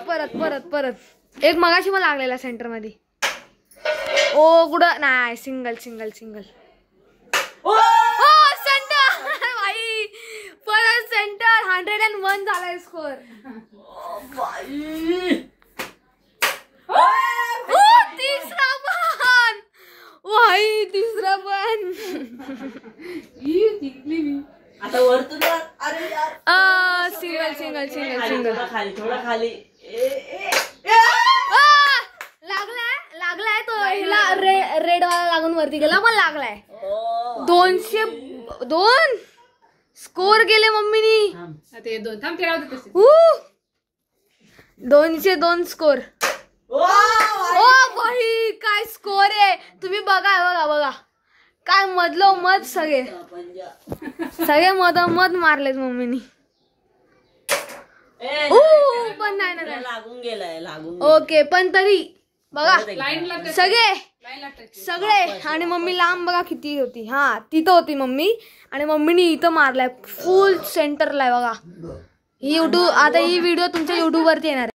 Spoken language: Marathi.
परत परत परत एक मगाशी मला लागलेला सेंटर मध्ये. ओ कुठं नाही, सिंगल सिंगल सिंगल. ओ सेंटर भाई, परत सेंटर. 101 झालाय स्कोर. तिसरा पण भाई, तिसरा पण. आता वरतून अरे यार, सिंगल सिंगल सिंगल सिंगल. खाली थोडा खाली. लागलाय तो हिला रेड वाला लागून वरती गेला पण लागलाय. 202 स्कोर केले मम्मीनी. 202 स्कोर. ओ भाई काय स्कोर आहे तुम्ही बघा बघा बघा. काय मधलो मध सगळे मध मारलेत मम्मीनी. पण नाही ना लागून गेलाय लागून. ओके पण तरी बघा सगळे आणि मम्मी लांब बघा किती होती. हा तिथं होती मम्मी आणि मम्मीनी इथं मारलाय फुल सेंटरला बघा. ही व्हिडिओ तुमच्या युट्यूब वरती येणार.